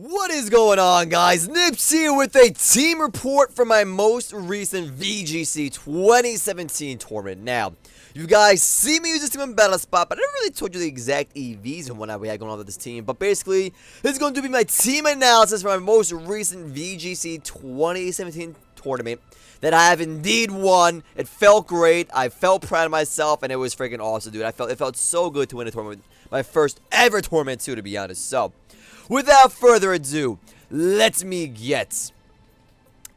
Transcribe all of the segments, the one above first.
What is going on, guys? Nips here with a team report for my most recent VGC 2017 tournament. Now, you guys see me use this team in Battle Spot, but I never really told you the exact EVs and whatnot we had going on with this team. But basically, this is going to be my team analysis for my most recent VGC 2017 tournament that I have indeed won. It felt great. I felt proud of myself, and it was freaking awesome, dude. It felt so good to win a tournament. My first ever tournament, too, to be honest. So, without further ado, let me get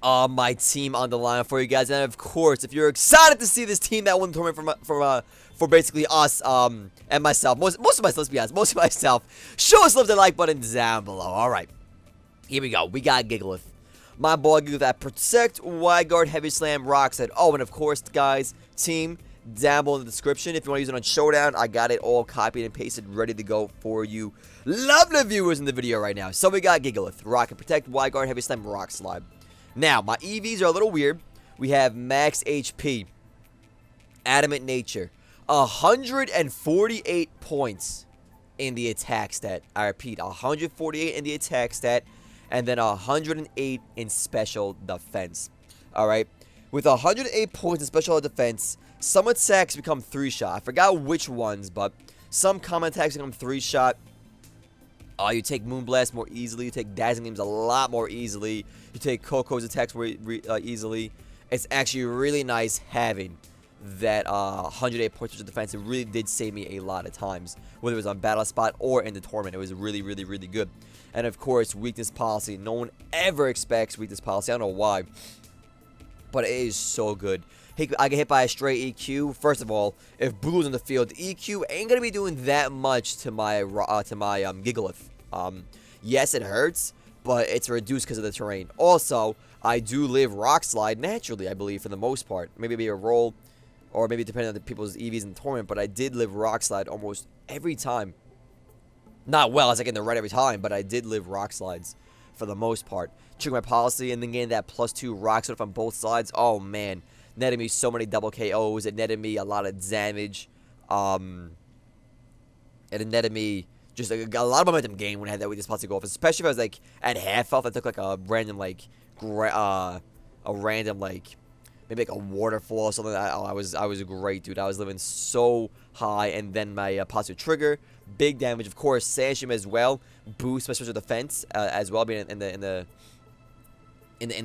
my team on the line for you guys. And of course, if you're excited to see this team that won the tournament for basically us and myself, most of myself, let's be honest, most of myself, show us love the like button down below. Alright, here we go. We got Gigalith. My boy Gigalith that Protect, Wide Guard, Heavy Slam, Rock Slide. Oh, and of course, guys, team down below in the description. If you want to use it on Showdown, I got it all copied and pasted, ready to go for you lovely viewers in the video right now. So we got Gigalith, Rock and Protect, Wide Guard, Heavy Slam, Rock Slide. Now, my EVs are a little weird. We have Max HP, Adamant Nature, 148 points in the attack stat. I repeat, 148 in the attack stat, and then 108 in special defense. Alright, with 108 points in special defense, some attacks become 3-shot. I forgot which ones, but some common attacks become 3-shot. You take Moonblast more easily. You take Dazzling Gleams a lot more easily. You take Coco's attacks more easily. It's actually really nice having that 108 points of defense. It really did save me a lot of times, whether it was on Battle Spot or in the tournament. It was really, really, really good. And of course, weakness policy. No one ever expects weakness policy. I don't know why, but it is so good. I get hit by a stray EQ. First of all, if Blue's in the field, the EQ ain't gonna be doing that much to my Gigalith. Yes, it hurts, but it's reduced because of the terrain. Also, I do live Rock Slide naturally, I believe, for the most part. Maybe a roll, or maybe depending on the people's EVs in the tournament, but I did live Rock Slide almost every time. Not well, as I get in the red every time, but I did live Rock Slides for the most part. Trigger my policy and then getting that +2 Rock Slide on both sides. Oh, man. Netted me so many double KOs. It netted me a lot of damage. And it netted me just a lot of momentum gain when I had that weakness policy go off. Especially if I was like at half health. I took like a random maybe like a waterfall or something. I was great, dude. I was living so high, and then my positive trigger, big damage. Of course, Sash as well, boost my special defense as well, being in the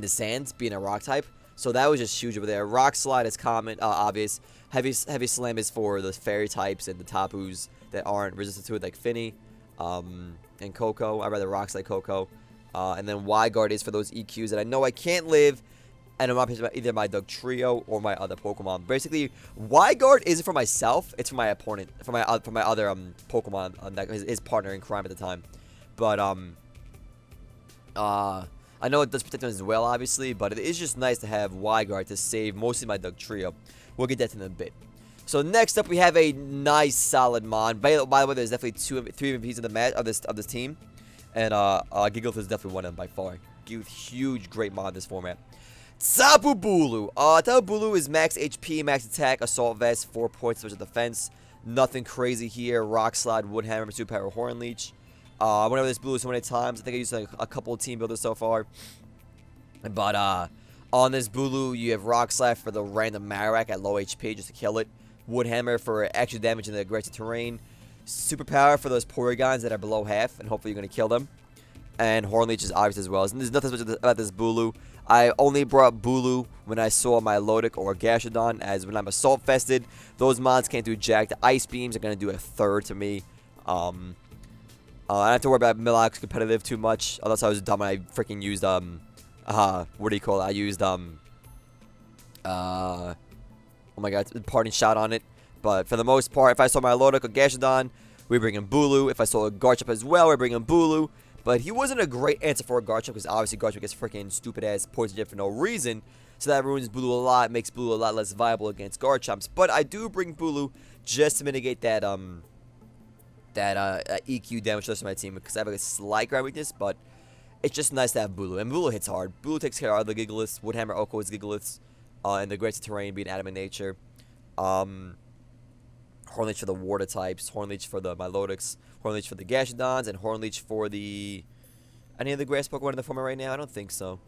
sands, being a rock type. So that was just huge over there. Rock Slide is common, obvious. Heavy Slam is for the fairy types and the Tapus that aren't resistant to it, like Finny and Coco. I'd rather Rock Slide Coco. And then Wide Guard is for those EQs that I know I can't live, and I'm not picking either my Dugtrio or my other Pokemon. Basically, Wide Guard isn't for myself; it's for my opponent, for my other Pokemon, his partner in crime at the time. But I know it does protect them as well, obviously, but it is just nice to have Wide Guard to save mostly my Dugtrio. We'll get that to in a bit. So next up, we have a nice, solid Mon. By the way, there's definitely 3 MVPs in the match of this team, and Gigalith is definitely one of them by far. Huge, great Mon in this format. Tapu Bulu. Tapu Bulu is max HP, max attack, assault vest, 4 points special defense. Nothing crazy here. Rock Slide, Wood Hammer, Superpower, Horn Leech. I went over this Bulu so many times. I think I used like a couple of team builders so far. But on this Bulu, you have Rock Slide for the random Marowak at low HP just to kill it. Wood Hammer for extra damage in the aggressive terrain. Superpower for those Porygons that are below half, and hopefully you're going to kill them. And Horn Leech is obvious as well. And there's nothing special about this Bulu. I only brought Bulu when I saw my Lodic or Gashadon, as when I'm Assault Fested, those mods can't do jack. The Ice Beams are going to do a third to me. I don't have to worry about Milox competitive too much, unless I was dumb and I freaking used, what do you call it? I used, oh my god, Parting Shot on it. But for the most part, if I saw my Lodic or Gashadon, we bring in Bulu. If I saw a Garchomp as well, we bring in Bulu. But he wasn't a great answer for a Garchomp, because obviously Garchomp gets freaking stupid-ass poison for no reason. So that ruins Bulu a lot, makes Bulu a lot less viable against Garchomps. But I do bring Bulu just to mitigate that, EQ damage to my team, because I have a slight ground weakness, but it's just nice to have Bulu. And Bulu hits hard. Bulu takes care of the Gigaliths, Woodhammer, Oko's Gigaliths, and the aggressive terrain being Adamant Nature. Horn Leech for the water types, Horn Leech for the Milotics, Horn Leech for the Gashadons, and Horn Leech for the Any other grass Pokemon in the format right now? I don't think so.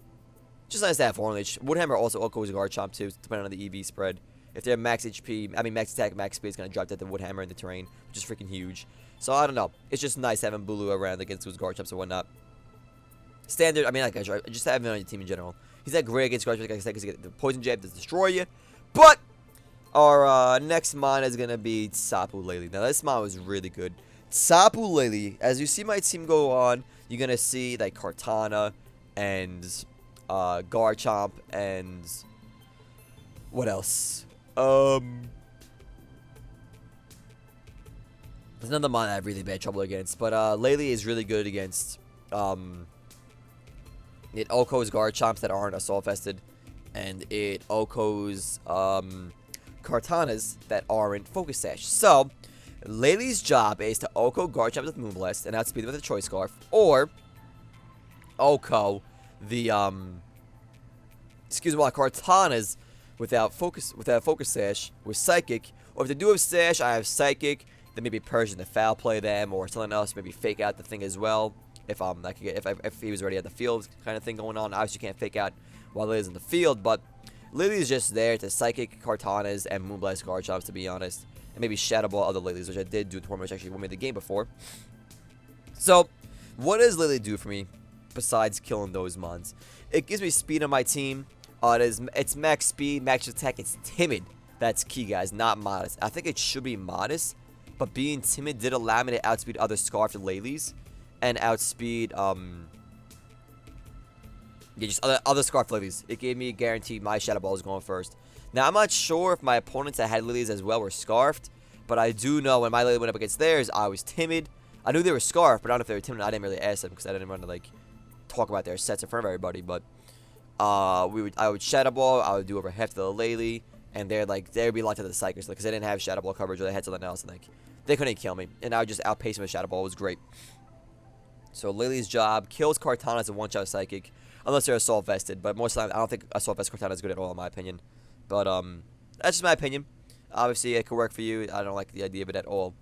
Just nice to have Leech. Woodhammer also goes Garchomp too, depending on the EV spread. If they're max HP, I mean max attack, max speed, it's going to drop dead the Woodhammer in the terrain, which is freaking huge. So I don't know. It's just nice having Bulu around against those Garchomps and whatnot. Standard, I mean, like, just having him on your team in general. He's not great against Garchomps, like I said, because the Poison Jab does destroy you. But our next mon is going to be Tapu Lele. Now, this mon was really good. Tapu Lele, as you see my team go on, you're going to see, like, Kartana and Garchomp and what else? There's another mon I have really bad trouble against, but Lele is really good against it OHKOs Garchomps that aren't Assault Vested, and it OHKOs Kartanas that aren't Focus Sash. So Lele's job is to OHKO Garchomp with Moonblast and outspeed them with a Choice Scarf, or OHKO the Kartanas without Focus Sash with Psychic, or if they do have Sash, I have Psychic. Then maybe Persian to foul play them, or something else. Maybe fake out the thing as well. If I could get if he was already at the field, kind of thing going on. Obviously, you can't fake out while Lily's in the field, but Lily is just there to Psychic Kartanas and Moonblast Garchomps, to be honest, and maybe Shadow Ball other Lilies, which I did do the tournament, which actually won me the game before. So, what does Lily do for me besides killing those mons? It gives me speed on my team. It's max speed, max attack. It's timid. That's key, guys. Not modest. I think it should be modest. But being timid did allow me to outspeed other Scarfed Lele's and outspeed, just other Scarfed Lele's. It gave me a guarantee my Shadow Ball was going first. Now, I'm not sure if my opponents that had Lele's as well were Scarfed, but I do know when my Lele went up against theirs, I was timid. I knew they were Scarfed, but I don't know if they were timid. I didn't really ask them because I didn't want to, like, talk about their sets in front of everybody, but I would Shadow Ball, I would do over half to the Lele, and they'd be locked to the Psychics because they didn't have Shadow Ball coverage or they had something else, and, like, they couldn't kill me, and I would just outpace them with Shadow Ball. It was great. So Lele's job kills Kartana as a one-shot Psychic, unless they're Assault Vested. But most of the time, I don't think Assault Vested Kartana is good at all, in my opinion. But that's just my opinion. Obviously, it could work for you. I don't like the idea of it at all.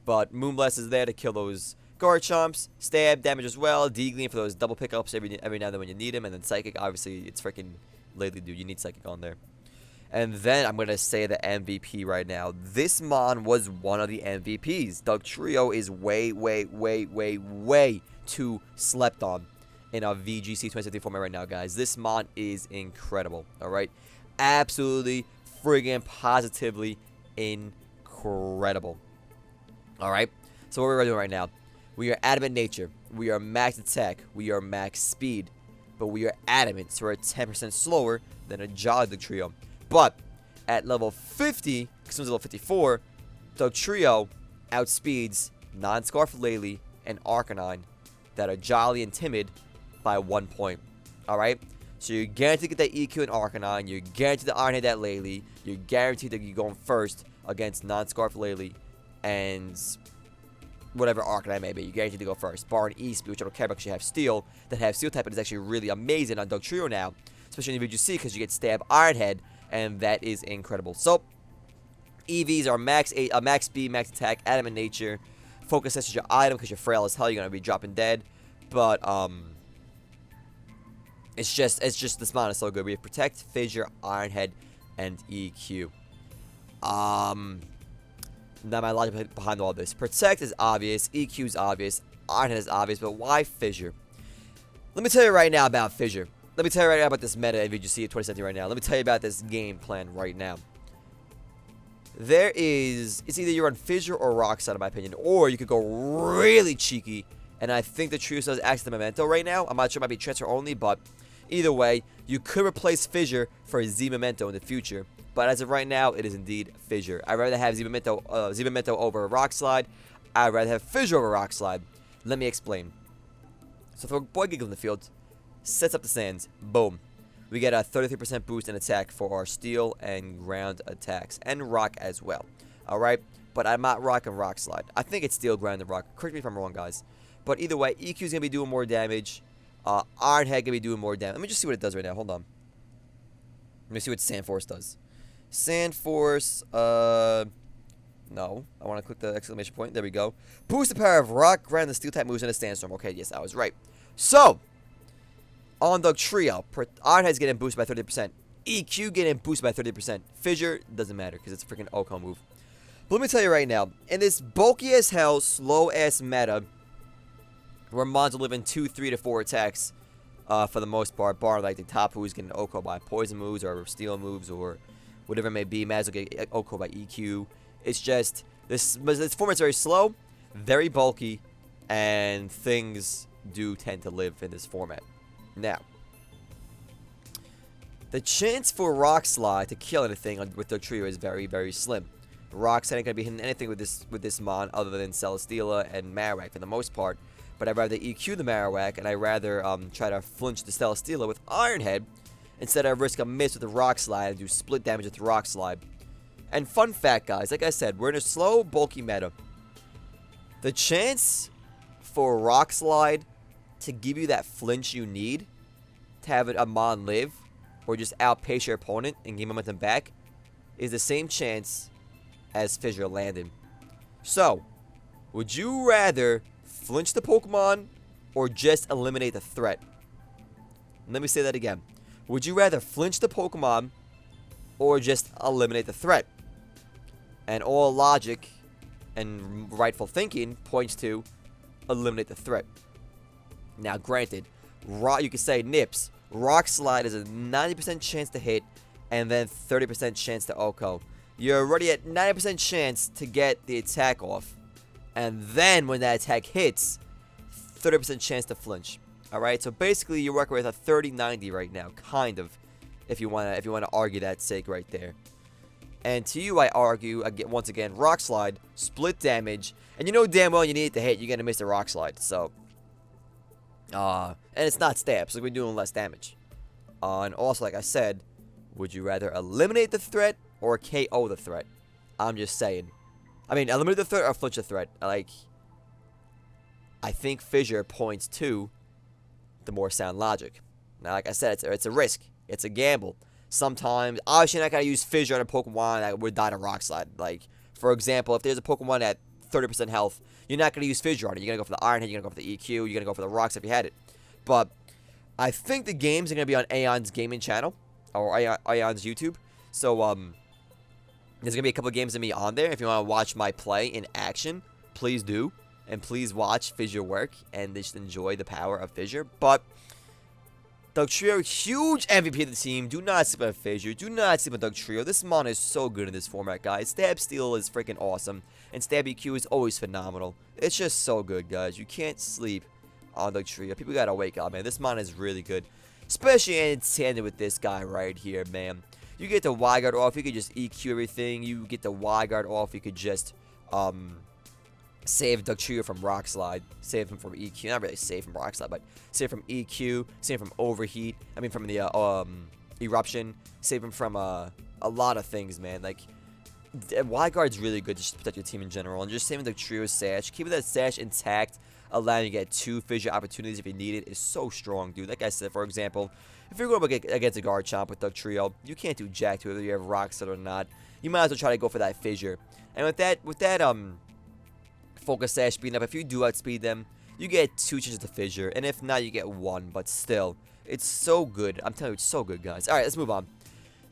But Moonblast is there to kill those Garchomps, stab damage as well, D-Gleam for those double pickups every now and then when you need them, and then Psychic. Obviously, it's freaking Lele, dude. You need Psychic on there. And then I'm going to say the MVP right now. This mon was one of the MVPs. Dugtrio is way too slept on in our VGC 2017 format right now, guys. This mon is incredible, all right? Absolutely, friggin' positively incredible. All right? So what we're doing right now, we are Adamant Nature. We are max attack. We are max speed. But we are adamant, so we're 10% slower than a Jolly Dugtrio. But at level 50, because it was level 54, Dugtrio outspeeds non-Scarf Lele and Arcanine that are Jolly and Timid by 1 point. Alright? So you're guaranteed to get that EQ in Arcanine, you're guaranteed to Iron Head that Lele, you're guaranteed that you're going first against non-Scarf Lele and whatever Arcanine may be. You're guaranteed to go first. Barring E-Speed, which I don't care about because you have Steel. That have Steel type, but it's actually really amazing on Dugtrio now. Especially in VGC because you get Stab Iron Head, and that is incredible. So, EVs are max speed, max attack, Adamant Nature. Focus Sash is your item because you're frail as hell. You're going to be dropping dead. But, it's just this mon is so good. We have Protect, Fissure, Iron Head, and EQ. Now my logic behind all this. Protect is obvious. EQ is obvious. Iron Head is obvious. But why Fissure? Let me tell you right now about Fissure. Let me tell you right now about this meta in VGC 2017 right now. Let me tell you about this game plan right now. It's either you're on Fissure or Rock Slide, in my opinion. Or you could go really cheeky. And I think the Trio does access the Memento right now. I'm not sure it might be transfer only, but either way, you could replace Fissure for a Z Memento in the future. But as of right now, it is indeed Fissure. I'd rather have Z Memento over a Rock Slide. I'd rather have Fissure over Rock Slide. Let me explain. So throw Boy Gigalith in the field, sets up the sands, boom. We get a 33% boost in attack for our steel and ground attacks, and rock as well. Alright, but I'm not rocking Rock Slide. I think it's steel, ground, and rock. Correct me if I'm wrong, guys. But either way, EQ is going to be doing more damage. Iron Head going to be doing more damage. Let me just see what it does right now. Hold on. Let me see what Sand Force does. Sand Force, no. I want to click the exclamation point. There we go. Boost the power of rock, ground, and steel type moves in a sandstorm. Okay, yes, I was right. So, on Dugtrio, Iron Head's getting boosted by 30%. EQ getting boosted by 30%. Fissure doesn't matter because it's a freaking OHKO move. But let me tell you right now, in this bulky as hell, slow ass meta, where mons are living 2, 3 to 4 attacks, for the most part, bar like the Tapu is getting OHKO by poison moves or steel moves or whatever it may be. Maz will get OHKO by EQ. It's just this format's very slow, very bulky, and things do tend to live in this format. Now, the chance for Rock Slide to kill anything with Dugtrio is very, very slim. Rock Slide ain't gonna be hitting anything with this mon other than Celesteela and Marowak for the most part. But I'd rather EQ the Marowak, and I'd rather try to flinch the Celesteela with Iron Head instead of risk a miss with the Rock Slide and do split damage with the Rock Slide. And fun fact, guys, like I said, we're in a slow, bulky meta. The chance for Rock Slide to give you that flinch you need to have a mon live or just outpace your opponent and gain momentum back is the same chance as Fissure landing. So, would you rather flinch the Pokemon or just eliminate the threat? Let me say that again. Would you rather flinch the Pokemon or just eliminate the threat? And all logic and rightful thinking points to eliminate the threat. Now, granted, you could say Nips. Rock Slide is a 90% chance to hit and then 30% chance to OHKO. You're already at 90% chance to get the attack off. And then when that attack hits, 30% chance to flinch. Alright, so basically you're working with a 30-90 right now, kind of, if you wanna argue that sake right there. And to you, I argue, once again, Rock Slide, split damage, and you know damn well you need it to hit, you're gonna miss the Rock Slide, so. And it's not stab, so we're doing less damage. And also, like I said, would you rather eliminate the threat or KO the threat? I'm just saying. I mean, eliminate the threat or flinch the threat. Like, I think Fissure points to the more sound logic. Now, like I said, it's a risk. It's a gamble. Sometimes, obviously, you're not going to use Fissure on a Pokemon that would die to Rock Slide. Like, for example, if there's a Pokemon at 30% health, you're not going to use Fissure on it. You're going to go for the Iron Head, you're going to go for the EQ, you're going to go for the Rocks if you had it. But I think the games are going to be on AON's gaming channel, or AON's YouTube. So, there's going to be a couple of games of me on there. If you want to watch my play in action, please do. And please watch Fissure work and just enjoy the power of Fissure. But Dugtrio, huge MVP of the team. Do not sleep on Fissure. Do not sleep on Dugtrio. This mon is so good in this format, guys. Stab Steel is freaking awesome. And Stab EQ is always phenomenal. It's just so good, guys. You can't sleep on Dugtrio. People gotta wake up, man. This mon is really good. Especially in tandem with this guy right here, man. You get the Y-Guard off. You could just EQ everything. You get the Y-Guard off. You could just, save Dugtrio from Rock Slide. Save him from EQ. Not really save from Rock Slide, but save from EQ. Save from Overheat. I mean, from the Eruption. Save him from a lot of things, man. Like, Y-Guard's really good to just protect your team in general. And just saving Dugtrio's Sash. Keeping that Sash intact, allowing you to get 2 Fissure opportunities if you need it, is so strong, dude. Like I said, for example, if you're going up against a Garchomp with Dugtrio, you can't do jack to it, whether you have Rock Slide or not. You might as well try to go for that Fissure. And with that Focus Sash speeding up, if you do outspeed them, you get 2 chances to Fissure, and if not, you get 1, but still, it's so good. I'm telling you, it's so good, guys. Alright, let's move on.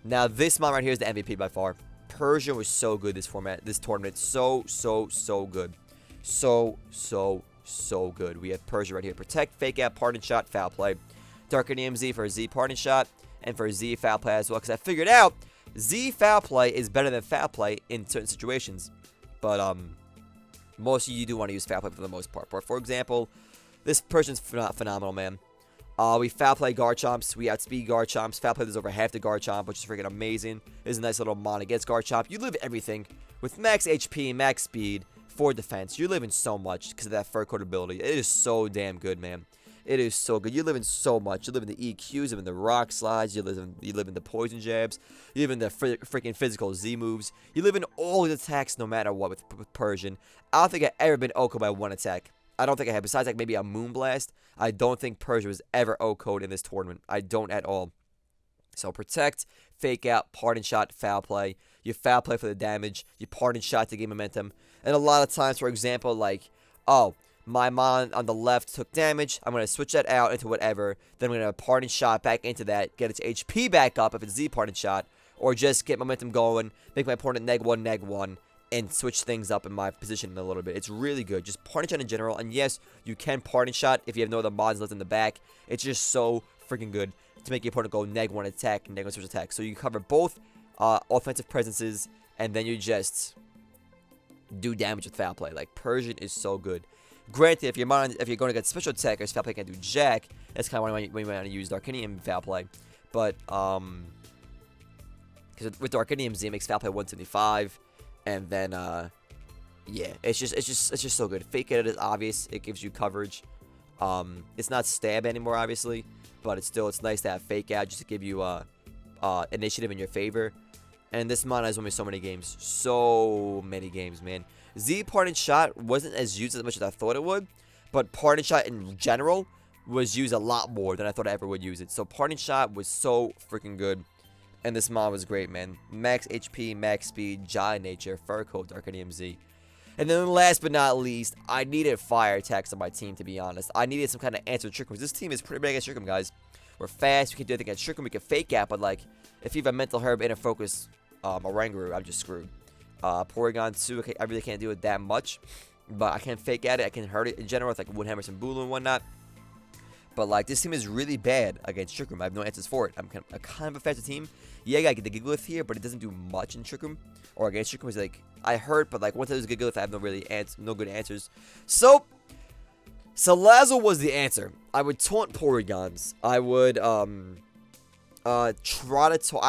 Now, this mon right here is the MVP by far. Persian was so good this tournament. So good. So good. We have Persian right here. Protect, Fake Out, Pardon Shot, Foul Play. Darkinium Z for Z Pardon Shot, and for Z Foul Play as well, because I figured out Z Foul Play is better than Foul Play in certain situations. But, most of you do want to use Foul Play for the most part. For example, this person's phenomenal, man. We Foul Play Garchomps. We outspeed Garchomps. Foul Play is over half the Garchomp, which is freaking amazing. This is a nice little mon against Garchomp. You live everything. With max HP, max speed, 4 defense. You're living so much because of that Fur Coat ability. It is so damn good, man. It is so good. You're living so much. You live in the EQs, you live in the Rock Slides, you live in the Poison Jabs, you live in the freaking physical Z moves. You live in all the attacks no matter what with Persian. I don't think I've ever been OHKO'd by 1 attack. I don't think I have. Besides, like, maybe a Moonblast, I don't think Persian was ever OHKO'd in this tournament. I don't at all. So, Protect, Fake Out, Pardon Shot, Foul Play. You Foul Play for the damage. You Pardon Shot to gain momentum. And a lot of times, for example, like, oh, My Mon on the left took damage. I'm going to switch that out into whatever. Then I'm going to Parting Shot back into that. Get its HP back up if it's Z Parting Shot. Or just get momentum going. Make my opponent neg1, and switch things up in my position a little bit. It's really good. Just Parting Shot in general. And yes, you can Parting Shot if you have no other mods left in the back. It's just so freaking good to make your opponent go neg1 attack and neg1 switch attack. So you cover both offensive presences, and then you just do damage with foul play. Like, Persian is so good. Granted, if you're going to get special attackers, foul play can't do jack. That's kind of when you want to use Darkinium foul play. But because with Darkinium Z, it makes foul play 175, and then yeah, it's just so good. Fake Out is obvious. It gives you coverage. It's not stab anymore, obviously, but it's nice to have Fake Out just to give you initiative in your favor. And this mod has won me so many games. So many games, man. Z Parting Shot wasn't as used as much as I thought it would, but Parting Shot in general was used a lot more than I thought I ever would use it. So Parting Shot was so freaking good, and this mod was great, man. Max HP, max speed, Giant Nature, Fur Coat, Darkinium Z. And then last but not least, I needed fire attacks on my team, to be honest. I needed some kind of answer to Trick Room. This team is pretty big against Trick Room, guys. We're fast, we can do anything against Trick Room, we can Fake Out, but like, if you have a Mental Herb and a Focus Oranguru, I'm just screwed. Porygon 2, okay, I really can't do it that much, but I can Fake Out it, I can hurt it in general with like Woodhammer, some Bulu and whatnot. But like, this team is really bad against Trick Room. I have no answers for it. I'm kind of a faster team. Yeah, I get the Gigalith here, but it doesn't do much in Trick Room. Or against Trick Room, it's like, I hurt, but like, once I use Gigalith, I have no good answers. So, Salazzle was the answer. I would taunt Porygons. I would, I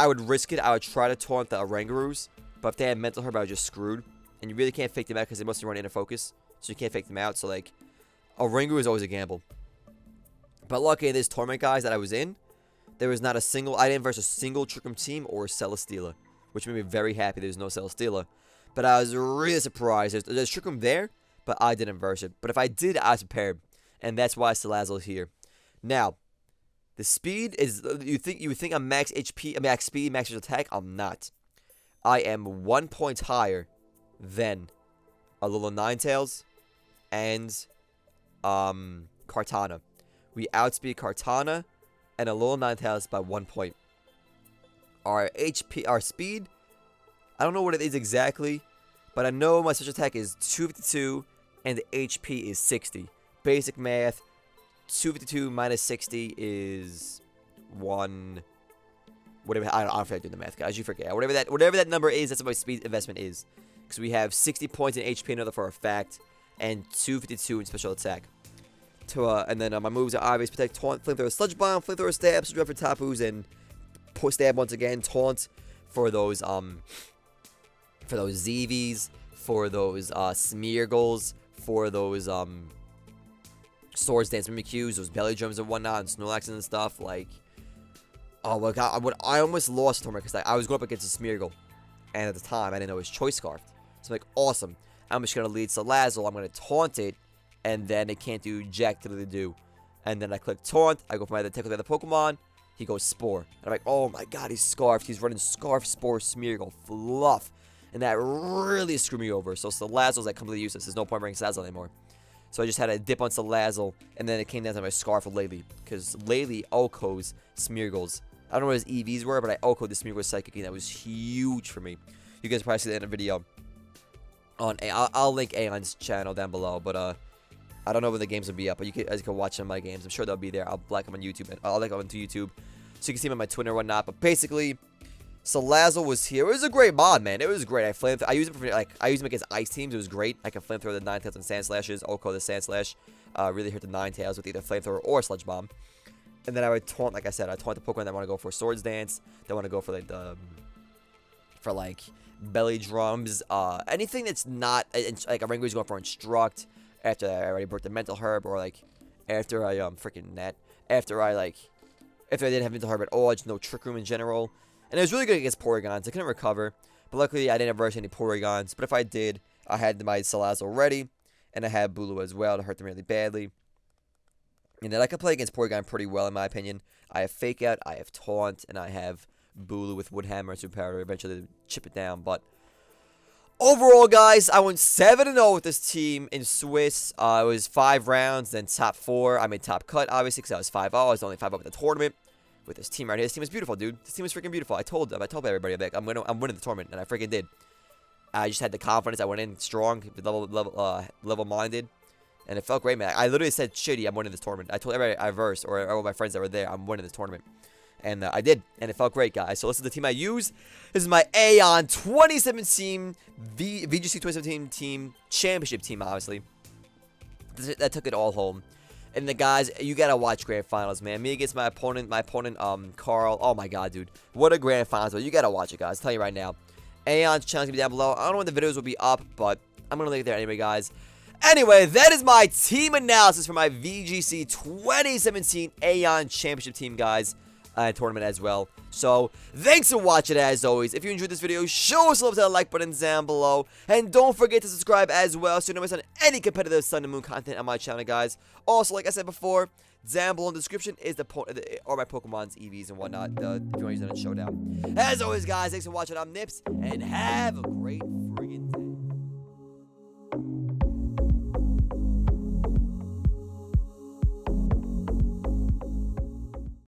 would risk it. I would try to taunt the Orangurus. But if they had Mental Herb, I was just screwed. And you really can't fake them out because they mostly run inner focus. So you can't fake them out. So like, Oranguru is always a gamble. But lucky in this tournament, guys, that I was in, there was not a single, I didn't verse a single Trick Room team or Celesteela, which made me very happy there's no Celesteela. But I was really surprised. There's Trick Room there, but I didn't verse it. But if I did, I was prepared. And that's why Salazzle is here. Now, the speed is, you think I'm max HP, max speed, max attack? I'm not. I am 1 point higher than Alola Ninetales and Kartana. We outspeed Kartana and Alola Ninetales by 1 point. Our HP, our speed, I don't know what it is exactly, but I know my special attack is 252 and the HP is 60. Basic math, 252 minus 60 is 1. Whatever, I don't feel like doing the math, guys. You forget. Whatever that number is, that's what my speed investment is. Because we have 60 points in HP, another for a fact, and 252 in special attack. And then my moves are obvious: Protect, Taunt, Flamethrower, Sludge Bomb, Flamethrower, Stab, Sludge Bomb for Tapus, and Stab once again, Taunt for those ZVs, for those Smeargles, for those Swords Dance Mimikyus, those Belly Drums and whatnot, and Snorlaxes and stuff. Like, oh my god, I almost lost the tournament because I was going up against a Smeargle, and at the time I didn't know it was Choice Scarfed. So I'm like, awesome. I'm just gonna lead Salazzle. I'm gonna taunt it, and then it can't do jack to really do. And then I click taunt. I go for my other attack with the other Pokemon. He goes Spore. And I'm like, oh my god, he's Scarfed. He's running Scarf, Spore, Smeargle, Fluff. And that really screwed me over. So Salazzle's like completely useless. There's no point bringing Salazzle anymore. So I just had to dip on Salazzle, and then it came down to my Scarf of Lele. Because Lele Okos Smeargles. I don't know what his EVs were, but I Oko'd the Smeargle Psychic, and that was huge for me. You guys probably see that in a video. I'll link AON's channel down below, but I don't know when the games will be up, but you can watch some of my games. I'm sure they'll be there. I'll like them on YouTube, and I'll link them onto YouTube, so you can see them on my Twitter and whatnot. But basically, Salazzle was here. It was a great mod, man. It was great. I use it for I use him against ice teams. It was great. I can Flamethrower the Ninetales and Sand Slashes. Oko the Sand Slash. Really hurt the Ninetales with either Flamethrower or Sludge Bomb. And then I would taunt, like I said, I taunt the Pokemon that want to go for Swords Dance. They want to go for like Belly Drums. Anything that's not like a Rangu's going for Instruct. After I already broke the Mental Herb, or like after I after I didn't have Mental Herb at all, I just know Trick Room in general. And it was really good against Porygons. I couldn't recover, but luckily I didn't verse any Porygons. But if I did, I had my Salazzle ready, and I had Bulu as well to hurt them really badly. And then I could play against Porygon pretty well, in my opinion. I have Fake Out, I have Taunt, and I have Bulu with Woodhammer and Superpower to eventually chip it down. But Overall, guys, I went 7-0 with this team in Swiss. It was 5 rounds, then top 4. I made top cut, obviously, because I was 5-0. I was only 5-0 with the tournament. With this team right here. This team is beautiful, dude. This team is freaking beautiful. I told everybody that I'm winning the tournament, and I freaking did. I just had the confidence. I went in strong, level-minded, and it felt great, man. I literally said, "Shitty, I'm winning this tournament." I told everybody I versed, or all my friends that were there, I'm winning this tournament. And I did, and it felt great, guys. So this is the team I use. This is my AON 2017 VGC 2017 team, championship team, obviously. That took it all home. And the guys, you gotta watch grand finals, man. Me against my opponent, Carl. Oh my god, dude, what a grand finals! You gotta watch it, guys. I'll tell you right now. AON's channel's gonna be down below. I don't know when the videos will be up, but I'm gonna link it there anyway, guys. Anyway, that is my team analysis for my VGC 2017 AON championship team, guys. Tournament as well. So, thanks for watching as always. If you enjoyed this video, show us a love with that like button down below. And don't forget to subscribe as well so you don't miss on any competitive Sun and Moon content on my channel, guys. Also, like I said before, down below in the description is or my Pokemon's EVs and whatnot, if you want to use that in Showdown. As always, guys, thanks for watching. I'm Nips, and have a great